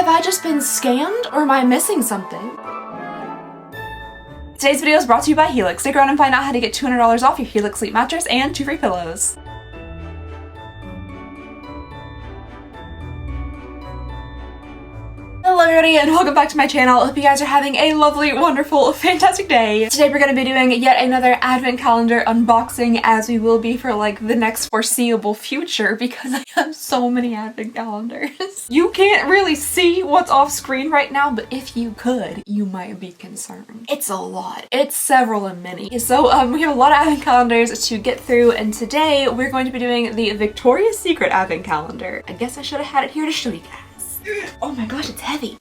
Have I just been scammed or am I missing something? Today's video is brought to you by Helix. Stick around and find out how to get $200 off your Helix sleep mattress and 2 free pillows. Hello everybody and welcome back to my channel. I hope you guys are having a lovely, wonderful, fantastic day. Today we're going to be doing yet another advent calendar unboxing, as we will be for like the next foreseeable future because I have so many advent calendars. You can't really see what's off screen right now, but if you could, you might be concerned. It's a lot. It's several and many. So we have a lot of advent calendars to get through, and today we're going to be doing the Victoria's Secret advent calendar. I guess I should have had it here to show you guys. Oh my gosh, it's heavy.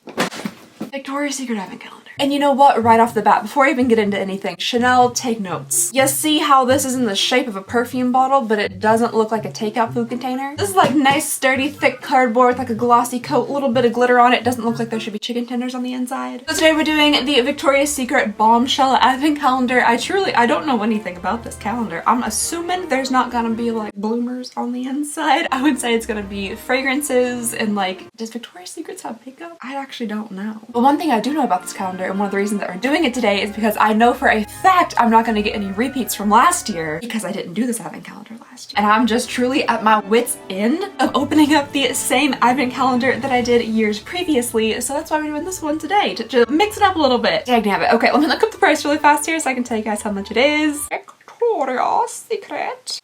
Victoria's Secret advent calendar. And you know what? Right off the bat, before I even get into anything, Chanel, take notes. You see how this is in the shape of a perfume bottle, but it doesn't look like a takeout food container? This is like nice, sturdy, thick cardboard with like a glossy coat, a little bit of glitter on it. Doesn't look like there should be chicken tenders on the inside. So today we're doing the Victoria's Secret Bombshell advent calendar. I don't know anything about this calendar. I'm assuming there's not gonna be like bloomers on the inside. I would say it's gonna be fragrances and like, does Victoria's Secrets have makeup? I actually don't know. But one thing I do know about this calendar, and one of the reasons that we're doing it today, is because I know for a fact I'm not gonna get any repeats from last year because I didn't do this advent calendar last year. And I'm just truly at my wit's end of opening up the same advent calendar that I did years previously. So that's why we're doing this one today, to mix it up a little bit. Dagnabbit. Okay, let me look up the price really fast here so I can tell you guys how much it is. Victoria's Secret.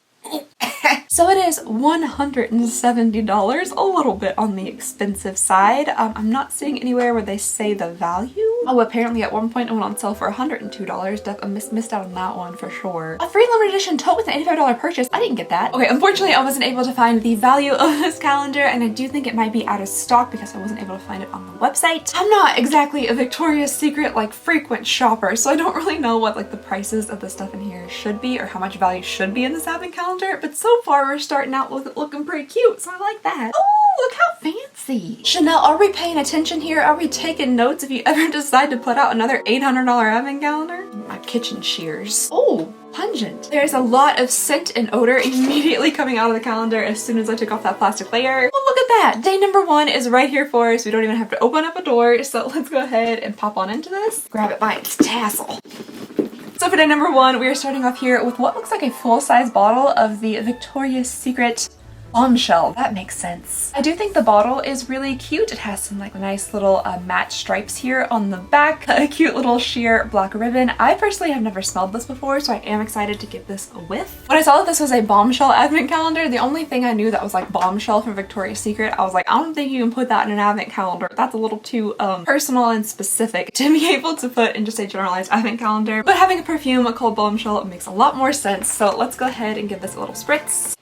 So it is $170, a little bit on the expensive side. I'm not seeing anywhere where they say the value. Oh, apparently at one point it went on sale for $102. I missed out on that one for sure. A free limited edition tote with an $85 purchase. I didn't get that. Okay, unfortunately I wasn't able to find the value of this calendar, and I do think it might be out of stock because I wasn't able to find it on the website. I'm not exactly a Victoria's Secret like frequent shopper, so I don't really know what like the prices of the stuff in here should be or how much value should be in this advent calendar, but so far we're starting out looking pretty cute, so I like that. Oh, look how fancy. Chanel, are we paying attention here? Are we taking notes if you ever decide to put out another $800 advent calendar? My kitchen shears. Oh, pungent. There's a lot of scent and odor immediately coming out of the calendar as soon as I took off that plastic layer. Oh, look at that. Day number 1 is right here for us. We don't even have to open up a door, so let's go ahead and pop on into this. Grab it by its tassel. So for day number 1, we are starting off here with what looks like a full-size bottle of the Victoria's Secret Bombshell. That makes sense. I do think the bottle is really cute. It has some like nice little matte stripes here on the back, a cute little sheer black ribbon. I personally have never smelled this before, so I am excited to give this a whiff. When I saw that this was a bombshell advent calendar, the only thing I knew that was like bombshell from Victoria's Secret, I was like, I don't think you can put that in an advent calendar. That's a little too personal and specific to be able to put in just a generalized advent calendar. But having a perfume called Bombshell makes a lot more sense, so let's go ahead and give this a little spritz.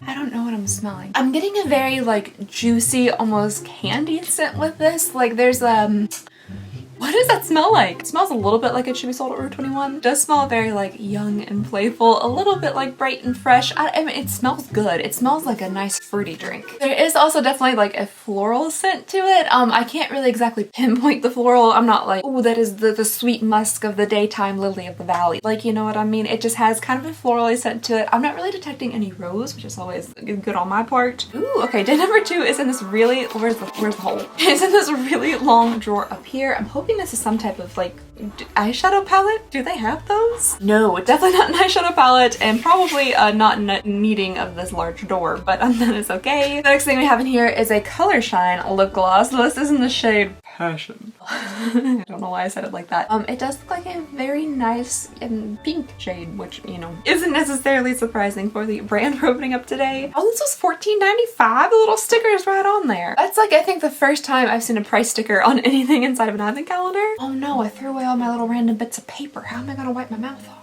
I don't know what I'm smelling. I'm getting a very like juicy, almost candy scent with this. Like there's what does that smell like? It smells a little bit like it should be sold at Route 21. It does smell very like young and playful, a little bit like bright and fresh. I mean, it smells good. It smells like a nice fruity drink. There is also definitely like a floral scent to it. I can't really exactly pinpoint the floral. I'm not like, oh, that is the sweet musk of the daytime lily of the valley. Like, you know what I mean? It just has kind of a florally scent to it. I'm not really detecting any rose, which is always good on my part. Ooh, okay, day number 2 is in this really, where's the hole? It's in this really long drawer up here. I'm hoping this is some type of like eyeshadow palette. Do they have those? No, definitely not an eyeshadow palette, and probably not needing of this large door, but that is okay. The next thing we have in here is a Color Shine lip gloss. This is in the shade Passion. I don't know why I said it like that. It does look like a very nice and pink shade, which, you know, isn't necessarily surprising for the brand we're opening up today. Oh, this was $14.95. The little sticker is right on there. That's like, I think the first time I've seen a price sticker on anything inside of an advent calendar. Oh no, I threw away all my little random bits of paper. How am I gonna wipe my mouth off?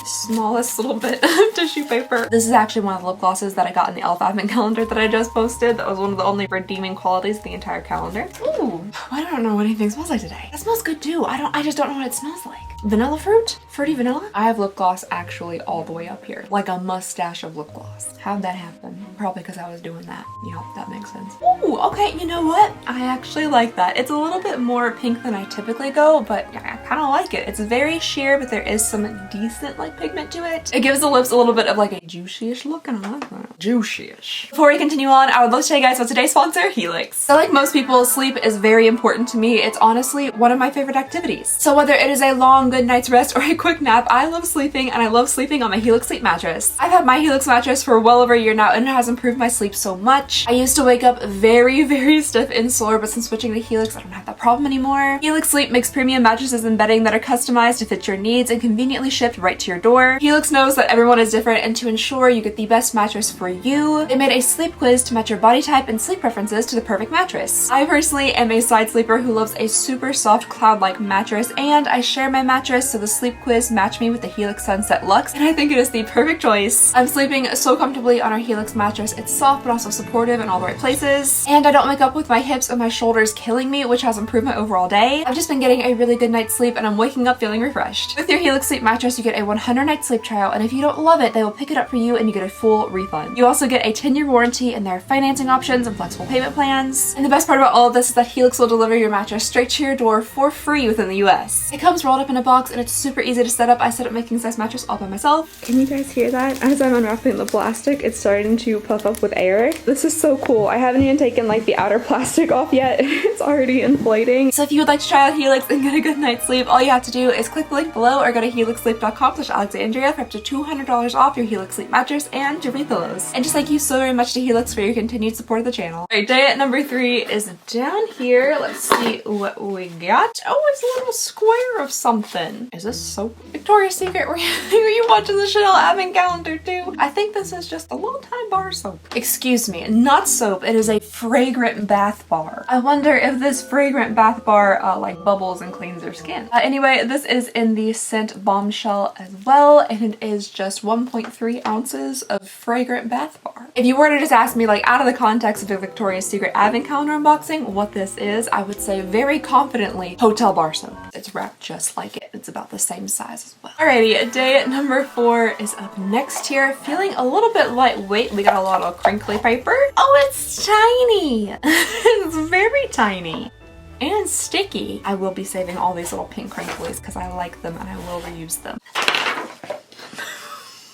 Smallest little bit of tissue paper. This is actually one of the lip glosses that I got in the Elf advent calendar that I just posted. That was one of the only redeeming qualities of the entire calendar. Ooh, I don't know what anything smells like today. That smells good too. I just don't know what it smells like. Vanilla fruit? Fruity vanilla? I have lip gloss actually all the way up here. Like a mustache of lip gloss. How'd that happen? Probably because I was doing that. Yep, that makes sense. Ooh, okay, you know what? I actually like that. It's a little bit more pink than I typically go, but yeah, I kind of like it. It's very sheer, but there is some decent like pigment to it. It gives the lips a little bit of like a juicy-ish look, and I like that. Juicy-ish. Before we continue on, I would love to tell you guys about today's sponsor, Helix. So like most people, sleep is very important to me. It's honestly one of my favorite activities. So whether it is a long good night's rest or a quick nap, I love sleeping, and I love sleeping on my Helix sleep mattress. I've had my Helix mattress for well over a year now, and it has improved my sleep so much. I used to wake up very stiff and sore, but since switching to Helix, I don't have that problem anymore. Helix Sleep makes premium mattresses and bedding that are customized to fit your needs and conveniently shipped right to your door. Helix knows that everyone is different, and to ensure you get the best mattress for you, they made a sleep quiz to match your body type and sleep preferences to the perfect mattress. I personally am a side sleeper who loves a super soft cloud-like mattress, and I share my mattress, so the sleep quiz matched me with the Helix Sunset Luxe, and I think it is the perfect choice. I'm sleeping so comfortably on our Helix mattress. It's soft but also supportive in all the right places, and I don't wake up with my hips and my shoulders killing me, which has improved my overall day. I've just been getting a really good night's sleep, and I'm waking up feeling refreshed. With your Helix Sleep mattress, you get a 100-night sleep trial, and if you don't love it, they will pick it up for you and you get a full refund. You also get a 10-year warranty, and there are financing options and flexible payment plans. And the best part about all of this is that Helix will deliver your mattress straight to your door for free within the US. It comes rolled up in a box, and it's super easy to set up. I set up my king size mattress all by myself. Can you guys hear that? As I'm unwrapping the plastic, it's starting to puff up with air. This is so cool. I haven't even taken like the outer plastic off yet. It's already inflating. So if you would like to try out Helix and get a good night's sleep, all you have to do is click the link below or go to helixsleep.com/Alexandria for up to $200 off your Helix Sleep mattress and your pillows. And just thank you so very much to Helix for your continued support of the channel. Alright, day number 3 is down here. Let's see what we got. Oh, it's a little square of something. Is this soap? Victoria's Secret, were you watching the Chanel advent calendar too? I think this is just a little tiny bar of soap. Excuse me, not soap. It is a fragrant bath bar. I wonder if this fragrant bath bar like bubbles and cleans your skin. Anyway, this is in the scent Bombshell as well, and it is just 1.3 ounces of fragrant bath bar. If you were to just ask me like out of the context of the Victoria's Secret advent calendar unboxing what this is, I would say very confidently hotel bar soap. It's wrapped just like it. It's about the same size as well. Alrighty, day number 4 is up next here. Feeling a little bit lightweight. We got a lot of crinkly paper. Oh, it's tiny. It's very tiny. And sticky. I will be saving all these little pink crinklies because I like them and I will reuse them.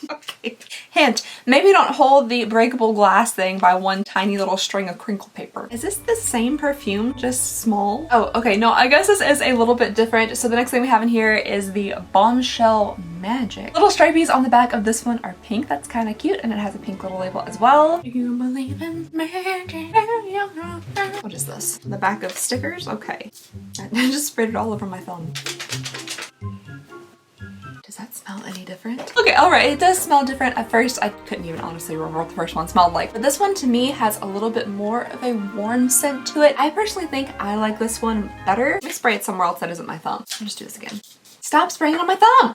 Okay. Hint, maybe don't hold the breakable glass thing by one tiny little string of crinkle paper. Is this the same perfume, just small? Oh, okay, no, I guess this is a little bit different. So the next thing we have in here is the Bombshell Magic. Little stripies on the back of this one are pink. That's kind of cute, and it has a pink little label as well. Do you believe in magic? What is this? The back of stickers? Okay. I just sprayed it all over my thumb. Does that smell any different? Okay, alright, it does smell different. At first, I couldn't even honestly remember what the first one smelled like. But this one to me has a little bit more of a warm scent to it. I personally think I like this one better. Let me spray it somewhere else that isn't my thumb. I'll just do this again. Stop spraying it on my thumb!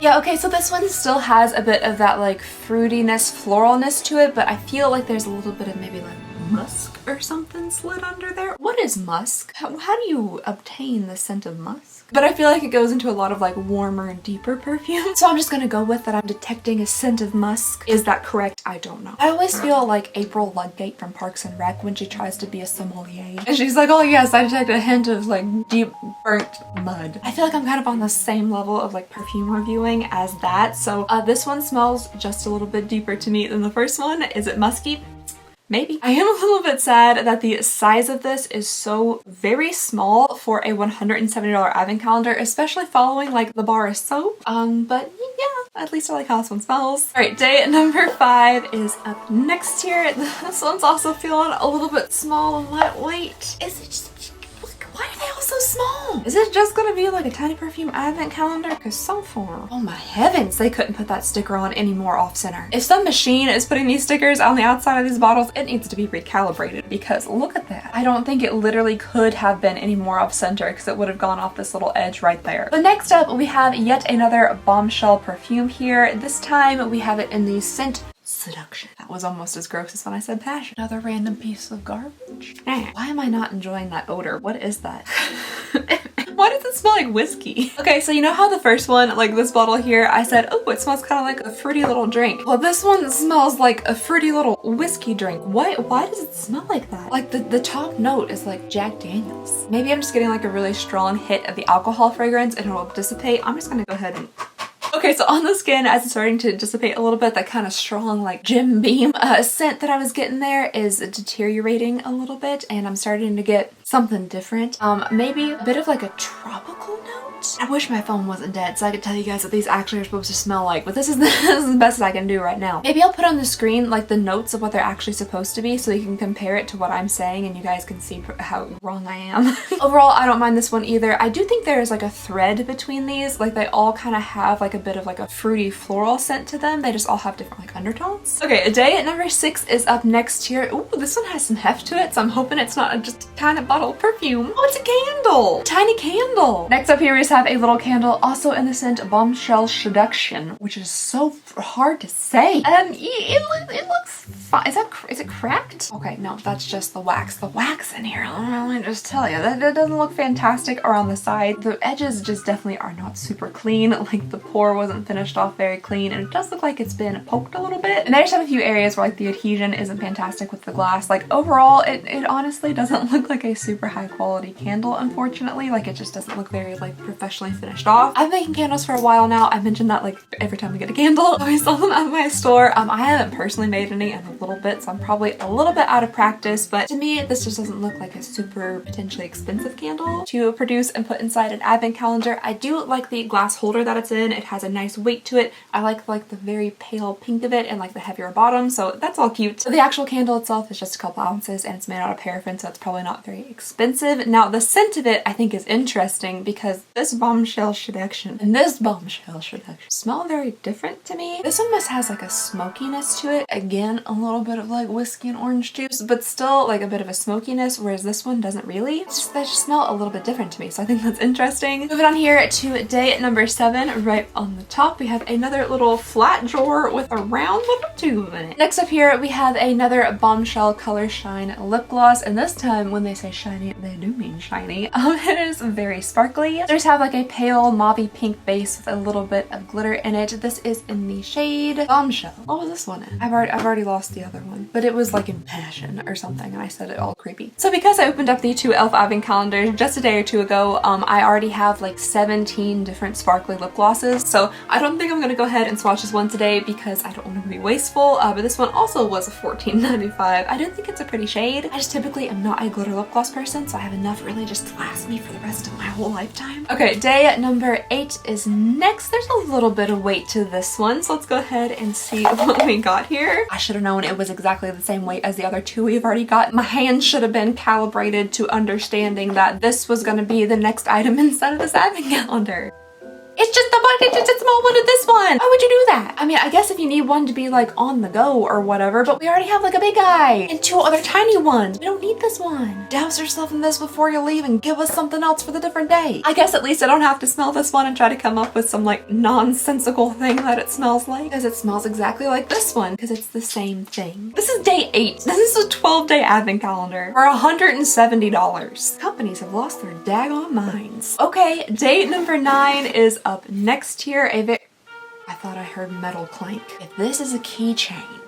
Yeah, okay, so this one still has a bit of that like fruitiness, floralness to it, but I feel like there's a little bit of maybe like musk or something slid under there. What is musk? How do you obtain the scent of musk? But I feel like it goes into a lot of like warmer and deeper perfume. So I'm just gonna go with that I'm detecting a scent of musk. Is that correct? I don't know. I always feel like April Ludgate from Parks and Rec when she tries to be a sommelier. And she's like, oh yes, I detect a hint of like deep burnt mud. I feel like I'm kind of on the same level of like perfume reviewing as that. So this one smells just a little bit deeper to me than the first one. Is it musky? Maybe. I am a little bit sad that the size of this is so very small for a $170 advent calendar, especially following like the bar of soap. But yeah, at least I like how this one smells. All right, day number 5 is up next here. This one's also feeling a little bit small and lightweight. Is it just, why are they all so small? Is it just gonna be like a tiny perfume advent calendar? Cause so far, oh my heavens, they couldn't put that sticker on any more off center. If some machine is putting these stickers on the outside of these bottles, it needs to be recalibrated because look at that. I don't think it literally could have been any more off center because it would have gone off this little edge right there. But next up, we have yet another Bombshell perfume here. This time we have it in the scent Seduction. That was almost as gross as when I said passion. Another random piece of garbage. Why am I not enjoying that odor? What is that? Why does it smell like whiskey? Okay, so you know how the first one, like this bottle here, I said, oh, it smells kind of like a fruity little drink. Well, this one smells like a fruity little whiskey drink. Why does it smell like that? Like the top note is like Jack Daniels. Maybe I'm just getting like a really strong hit of the alcohol fragrance and it'll dissipate. I'm just gonna go ahead and... Okay, so on the skin, as it's starting to dissipate a little bit, that kind of strong, like Jim Beam scent that I was getting there is deteriorating a little bit, and I'm starting to get something different. Maybe a bit of like a tropical note. I wish my phone wasn't dead so I could tell you guys what these actually are supposed to smell like, but this is the best I can do right now. Maybe I'll put on the screen like the notes of what they're actually supposed to be so you can compare it to what I'm saying and you guys can see how wrong I am. Overall, I don't mind this one either. I do think there is like a thread between these, like they all kind of have like a bit of like a fruity floral scent to them. They just all have different like undertones. Okay, day at number 6 is up next here. Ooh, this one has some heft to it, so I'm hoping it's not just a tiny bottle of perfume. Oh, it's a candle! Tiny candle! Next up here we just have a little candle, also in the scent Bombshell Seduction, which is so hard to say. It looks fine. Is it cracked? Okay, no, that's just the wax. The wax in here, let me just tell you, that doesn't look fantastic or on the side. The edges just definitely are not super clean. Like the pour wasn't finished off very clean, and it does look like it's been poked a little bit. And I just have a few areas where like the adhesion isn't fantastic with the glass. Like overall, it honestly doesn't look like a super high quality candle, unfortunately. Like it just doesn't look very like professionally finished off. I've been making candles for a while now. I mentioned that like every time we get a candle. I sell them at my store. I haven't personally made any in a little bit, so I'm probably a little bit out of practice, but to me, this just doesn't look like a super potentially expensive candle to produce and put inside an advent calendar. I do like the glass holder that it's in. It has a nice weight to it. I like the very pale pink of it and like the heavier bottom, so that's all cute. So the actual candle itself is just a couple ounces and it's made out of paraffin, so it's probably not very expensive. Now the scent of it I think is interesting because this Bombshell Seduction and this Bombshell Seduction smell very different to me. This one has like a smokiness to it. Again, a little bit of like whiskey and orange juice, but still like a bit of a smokiness, whereas this one doesn't really. They just smell a little bit different to me, so I think that's interesting. Moving on here to day number 7, right on the top, we have another little flat drawer with a round little tube in it. Next up here, we have another Bombshell Color Shine lip gloss, and this time when they say shiny, they do mean shiny. It is very sparkly. They just have like a pale mauvey pink base with a little bit of glitter in it. This is in the shade Bombshell. What was this one in? I've already lost the other one, but it was like in Passion or something, and I said it all creepy. So because I opened up the 2 e.l.f. advent calendars just a day or 2 ago, I already have like 17 different sparkly lip glosses, so I don't think I'm gonna go ahead and swatch this one today because I don't want to be wasteful, but this one also was $14.95. I do think it's a pretty shade. I just typically am not a glitter lip gloss person, so I have enough really just to last me for the rest of my whole lifetime. Okay, day number 8 is next. There's a little bit of weight to this one, so let's go ahead and see what we got here. I should have known it was exactly the same weight as the other 2 we've already got. My hands should have been calibrated to understanding that this was going to be the next item inside of this advent calendar. It's just a small one of this one. Why would you do that? I mean, I guess if you need one to be like on the go or whatever, but we already have like a big guy and 2 other tiny ones. We don't need this one. Douse yourself in this before you leave and give us something else for the different day. I guess at least I don't have to smell this one and try to come up with some like nonsensical thing that it smells like, because it smells exactly like this one because it's the same thing. This is day 8. This is a 12-day advent calendar for $170. Companies have lost their daggone minds. Okay, day number 9 is up next here. I thought I heard metal clank. If this is a keychain,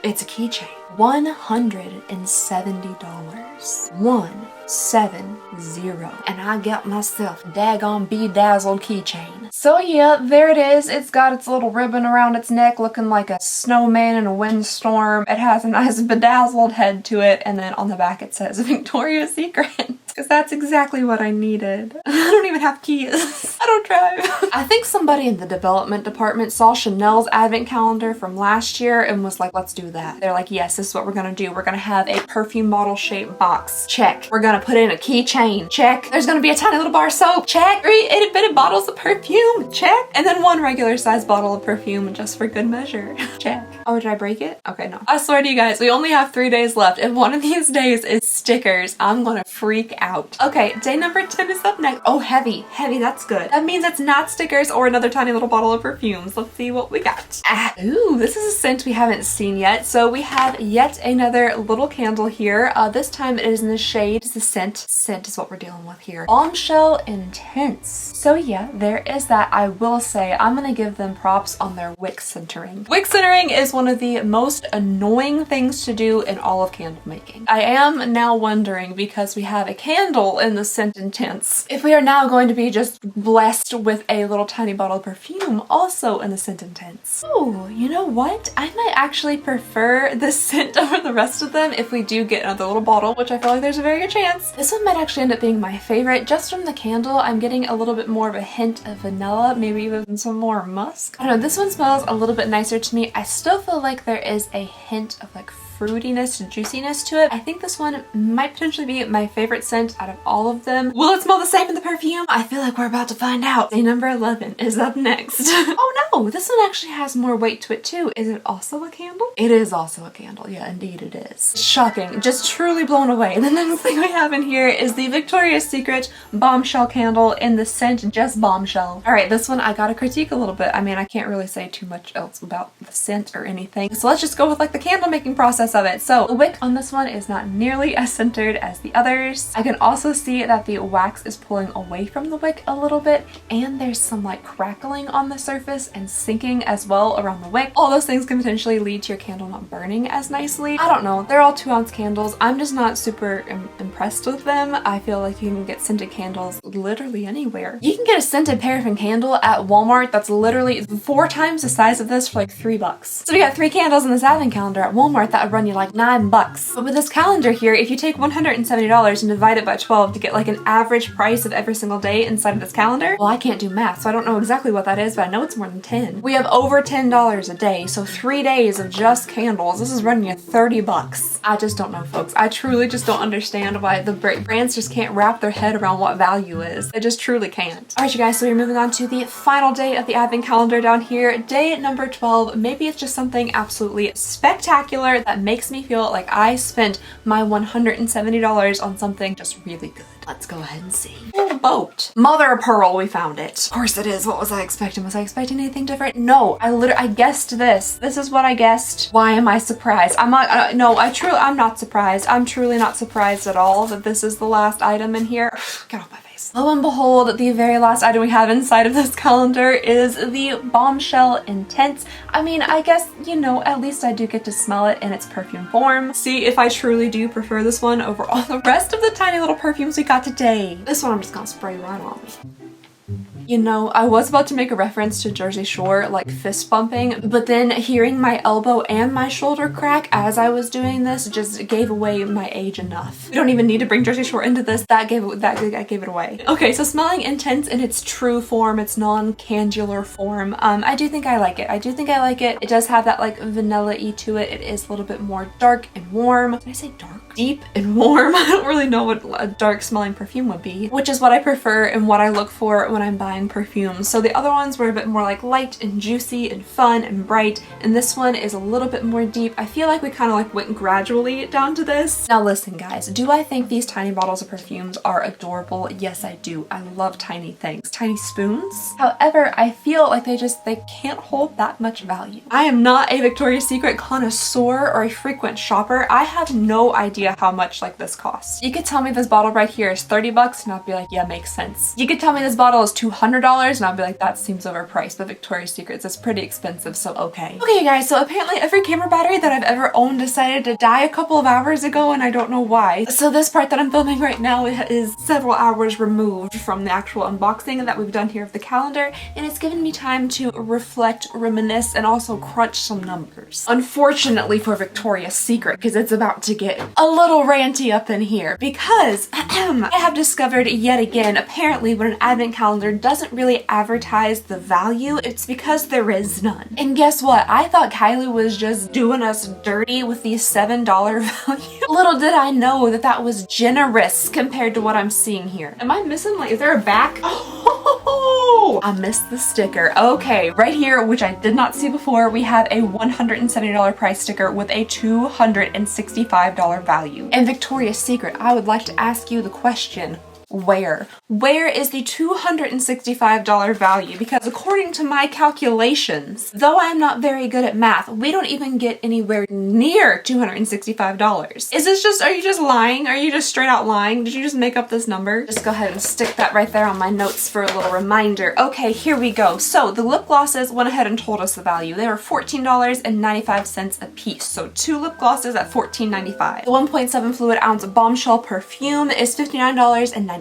it's a keychain. $170. 170. And I got myself a daggone bedazzled keychain. So yeah, there it is. It's got its little ribbon around its neck looking like a snowman in a windstorm. It has a nice bedazzled head to it, and then on the back it says Victoria's Secret. Because that's exactly what I needed. I don't even have keys. I don't drive. I think somebody in the development department saw Chanel's advent calendar from last year and was like, let's do that. They're like, yes, this is what we're gonna do. We're gonna have a perfume bottle shaped box. Check. We're gonna put in a keychain. Check. There's gonna be a tiny little bar of soap. Check. 3 itty-bitty bottles of perfume. Check. And then 1 regular size bottle of perfume just for good measure. Check. Oh, did I break it? Okay, no. I swear to you guys, we only have 3 days left. If one of these days is stickers, I'm gonna freak out. Okay, day number 10 is up next. Oh, heavy, heavy, that's good. That means it's not stickers or another tiny little bottle of perfumes. Let's see what we got. Ooh, this is a scent we haven't seen yet. So we have yet another little candle here. This time it is in the shade, the scent is what we're dealing with here. Bombshell Intense. So yeah, there is that. I will say, I'm gonna give them props on their wick centering. Wick centering is one of the most annoying things to do in all of candle making. I am now wondering, because we have a candle in the scent intense, if we are now going to be just blessed with a little tiny bottle of perfume also in the scent intense. Oh, you know what? I might actually prefer this scent over the rest of them if we do get another little bottle, which I feel like there's a very good chance. This one might actually end up being my favorite. Just from the candle, I'm getting a little bit more of a hint of vanilla, maybe even some more musk. I don't know, this one smells a little bit nicer to me. I still feel like there is a hint of like fruitiness and juiciness to it. I think this one might potentially be my favorite scent out of all of them. Will it smell the same in the perfume? I feel like we're about to find out. Day number 11 is up next. Oh no, this one actually has more weight to it too. Is it also a candle? It is also a candle. Yeah, indeed it is. Shocking. Just truly blown away. The next thing we have in here is the Victoria's Secret Bombshell candle in the scent Just Bombshell. All right, this one I gotta critique a little bit. I mean, I can't really say too much else about the scent or anything. So let's just go with like the candle making process of it. So the wick on this one is not nearly as centered as the others. I can also see that the wax is pulling away from the wick a little bit, and there's some like crackling on the surface and sinking as well around the wick. All those things can potentially lead to your candle not burning as nicely. I don't know, they're all 2-ounce candles. I'm just not super impressed with them. I feel like you can get scented candles literally anywhere. You can get a scented paraffin candle at Walmart that's literally 4 times the size of this for like $3. So we got 3 candles in this advent calendar at Walmart that would run you like $9. But with this calendar here, if you take $170 and divide it by 12 to get like an average price of every single day inside of this calendar, well, I can't do math, so I don't know exactly what that is, but I know it's more than 10. We have over $10 a day, so 3 days of just candles. This is running you $30. I just don't know, folks. I truly just don't understand why the brands just can't wrap their head around what value is. They just truly can't. All right, you guys, so we're moving on to the final day of the advent calendar down here. Day number 12. Maybe it's just something absolutely spectacular that makes me feel like I spent my $170 on something just really good. Let's go ahead and see. Boat. Mother of pearl, we found it. Of course it is. What was I expecting? Was I expecting anything different? No, I guessed this. This is what I guessed. Why am I surprised? I'm not, I'm not surprised. I'm truly not surprised at all that this is the last item in here. Get off my face. Lo and behold, the very last item we have inside of this calendar is the Bombshell Intense. I mean, I guess, you know, at least I do get to smell it in its perfume form. See if I truly do prefer this one over all the rest of the tiny little perfumes we got today. This one I'm just gonna spray right on me. You know, I was about to make a reference to Jersey Shore, like fist bumping, but then hearing my elbow and my shoulder crack as I was doing this just gave away my age enough. We don't even need to bring Jersey Shore into this. That gave it away. Okay, so smelling intense in its true form, its non-candular form. I do think I like it. I do think I like it. It does have that like vanilla-y to it. It is a little bit more dark and warm. Did I say dark? Deep and warm. I don't really know what a dark smelling perfume would be, which is what I prefer and what I look for when I'm buying perfumes. So the other ones were a bit more like light and juicy and fun and bright, and this one is a little bit more deep. I feel like we kind of like went gradually down to this. Now listen guys, do I think these tiny bottles of perfumes are adorable? Yes, I do. I love tiny things, tiny spoons. However, I feel like they can't hold that much value. I am not a Victoria's Secret connoisseur or a frequent shopper. I have no idea how much like this costs. You could tell me this bottle right here is $30 and I'd be like, yeah, makes sense. You could tell me this bottle is $200 and I'd be like, that seems overpriced, but Victoria's Secret is pretty expensive, so okay. Okay, you guys, so apparently every camera battery that I've ever owned decided to die a couple of hours ago, and I don't know why. So this part that I'm filming right now is several hours removed from the actual unboxing that we've done here of the calendar, and it's given me time to reflect, reminisce, and also crunch some numbers. Unfortunately for Victoria's Secret, because it's about to get a little ranty up in here, because I have discovered yet again, apparently when an advent calendar doesn't really advertise the value, it's because there is none. And guess what? I thought Kylie was just doing us dirty with the $7 value. Little did I know that that was generous compared to what I'm seeing here. Am I missing, like, is there a back? Oh, I missed the sticker. Okay, right here, which I did not see before, we have a $170 price sticker with a $265 value. And Victoria's Secret, I would like to ask you the question, where? Where is the $265 value? Because according to my calculations, though I'm not very good at math, we don't even get anywhere near $265. Is this just, are you just lying? Are you just straight out lying? Did you just make up this number? Just go ahead and stick that right there on my notes for a little reminder. Okay, here we go. So the lip glosses went ahead and told us the value. They were $14.95 a piece. So 2 lip glosses at $14.95. The 1.7 fluid ounce bombshell perfume is $59.95.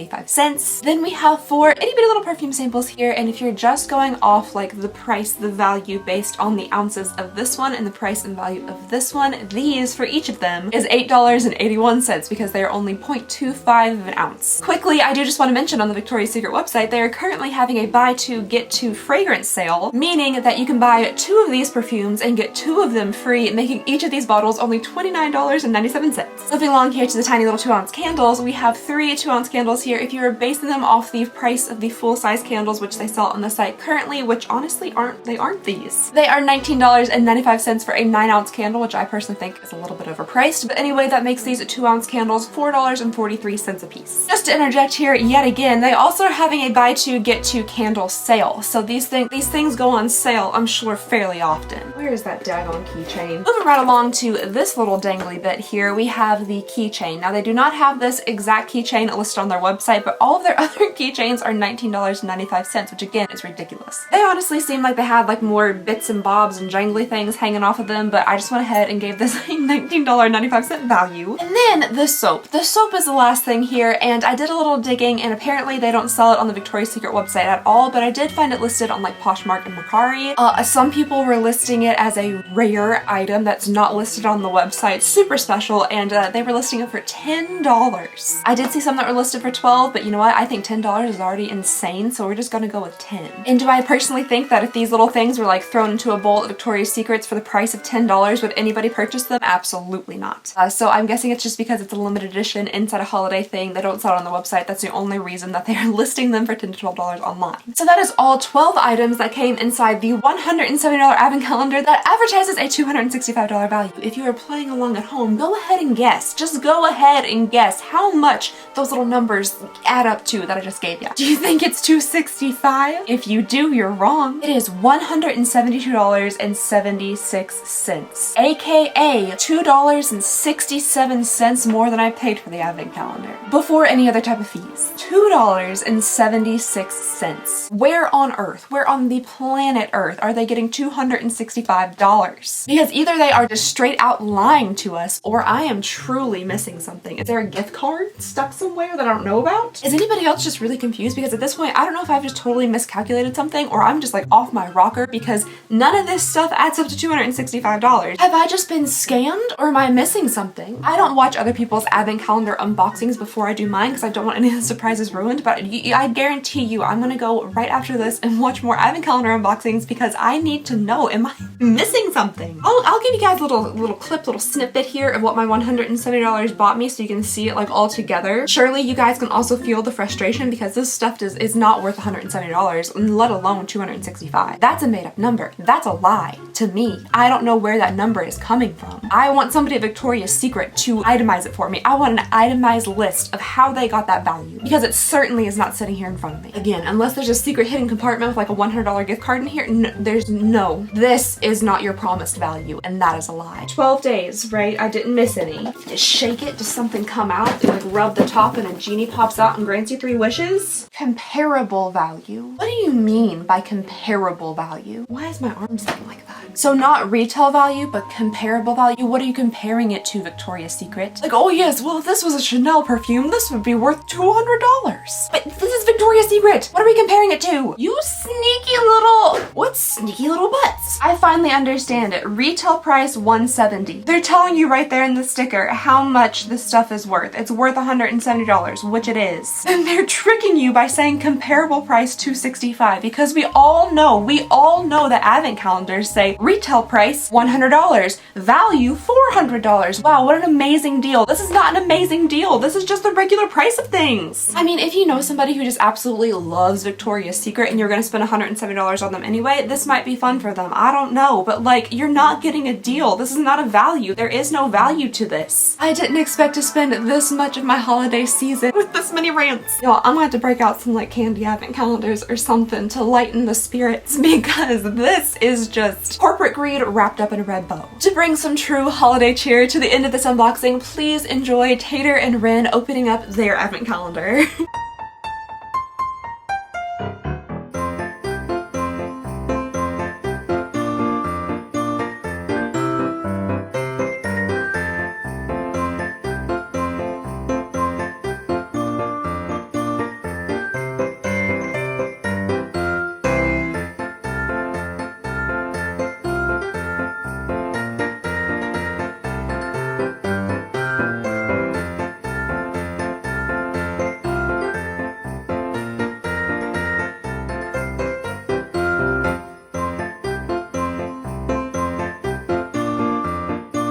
Then we have 4 itty bitty little perfume samples here, and if you're just going off like the price, the value based on the ounces of this one and the price and value of this one, these for each of them is $8.81 because they are only 0.25 of an ounce. Quickly, I do just want to mention on the Victoria's Secret website, they are currently having a buy 2 get 2 fragrance sale, meaning that you can buy 2 of these perfumes and get 2 of them free, making each of these bottles only $29.97. Moving along here to the tiny little 2-ounce candles, we have 3 2-ounce candles here. If you are basing them off the price of the full-size candles, which they sell on the site currently, which honestly aren't these. They are $19.95 for a 9-ounce candle, which I personally think is a little bit overpriced. But anyway, that makes these 2-ounce candles $4.43 a piece. Just to interject here yet again, they also are having a buy 2 get 2 candle sale. So these things go on sale, I'm sure, fairly often. Where is that daggone keychain? Moving right along to this little dangly bit here, we have the keychain. Now they do not have this exact keychain listed on their website, but all of their other keychains are $19.95, which again is ridiculous. They honestly seem like they had like more bits and bobs and jangly things hanging off of them, but I just went ahead and gave this a $19.95 value. And then the soap. The soap is the last thing here, and I did a little digging, and apparently they don't sell it on the Victoria's Secret website at all, but I did find it listed on like Poshmark and Mercari. Some people were listing it as a rare item that's not listed on the website, super special, and they were listing it for $10. I did see some that were listed for $12, but you know what? I think $10 is already insane, so we're just gonna go with 10. And do I personally think that if these little things were like thrown into a bowl at Victoria's Secrets for the price of $10, would anybody purchase them? Absolutely not. So I'm guessing it's just because it's a limited edition inside a holiday thing. They don't sell it on the website. That's the only reason that they are listing them for $10 to $12 online. So that is all 12 items that came inside the $170 advent calendar that advertises a $265 value. If you are playing along at home, go ahead and guess. Just go ahead and guess how much those little numbers add up to that I just gave you. Do you think it's $265? If you do, you're wrong. It is $172.76, aka $2.67 more than I paid for the advent calendar before any other type of fees. $2.76. Where on earth, where on the planet Earth are they getting $265? Because either they are just straight out lying to us, or I am truly missing something. Is there a gift card stuck somewhere that I don't know about? Is anybody else just really confused? Because at this point, I don't know if I've just totally miscalculated something, or I'm just like off my rocker, because none of this stuff adds up to $265. Have I just been scammed, or am I missing something? I don't watch other people's advent calendar unboxings before I do mine because I don't want any of the surprises ruined, but I guarantee you I'm gonna go right after this and watch more advent calendar unboxings because I need to know, am I missing something? I'll give you guys a little clip, little snippet here of what my $170 bought me so you can see it like all together. Surely you guys can also feel the frustration because this stuff is not worth $170, let alone $265. That's a made up number. That's a lie to me. I don't know where that number is coming from. I want somebody at Victoria's Secret to itemize it for me. I want an itemized list of how they got that value because it certainly is not sitting here in front of me. Again, unless there's a secret hidden compartment with like a $100 gift card in here, this is not your promised value, and that is a lie. 12 days, right? I didn't miss any. Just shake it, does something come out? You like rub the top and a genie pops out and grants you 3 wishes? Comparable value. What do you mean by comparable value? Why is my arm sounding like that? So not retail value, but comparable value. What are you comparing it to, Victoria's Secret? Like, oh yes, well if this was a Chanel perfume, this would be worth $200. But this is Victoria's Secret. What are we comparing it to? You sneaky sneaky little, what sneaky little butts? I finally understand it. Retail price $170. They're telling you right there in the sticker how much this stuff is worth. It's worth $170, which it is. And they're tricking you by saying comparable price $265 because we all know that advent calendars say retail price $100, value $400. Wow, what an amazing deal. This is not an amazing deal. This is just the regular price of things. I mean, if you know somebody who just absolutely loves Victoria's Secret and you're gonna spend $170 on them anyway, this might be fun for them. I don't know, but like, you're not getting a deal. This is not a value. There is no value to this. I didn't expect to spend this much of my holiday season with this many rants. Y'all, I'm gonna have to break out some like candy advent calendars or something to lighten the spirits because this is just corporate greed wrapped up in a red bow. To bring some true holiday cheer to the end of this unboxing, please enjoy Tater and Ren opening up their advent calendar.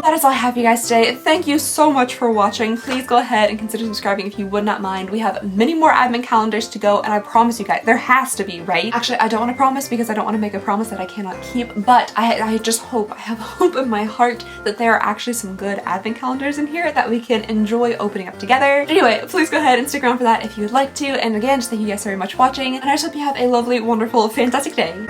That is all I have for you guys today. Thank you so much for watching. Please go ahead and consider subscribing if you would not mind. We have many more advent calendars to go, and I promise you guys, there has to be, right? Actually, I don't want to promise because I don't want to make a promise that I cannot keep, but I just hope, I have hope in my heart that there are actually some good advent calendars in here that we can enjoy opening up together. Anyway, please go ahead and stick around for that if you would like to, and again, just thank you guys very much for watching, and I just hope you have a lovely, wonderful, fantastic day.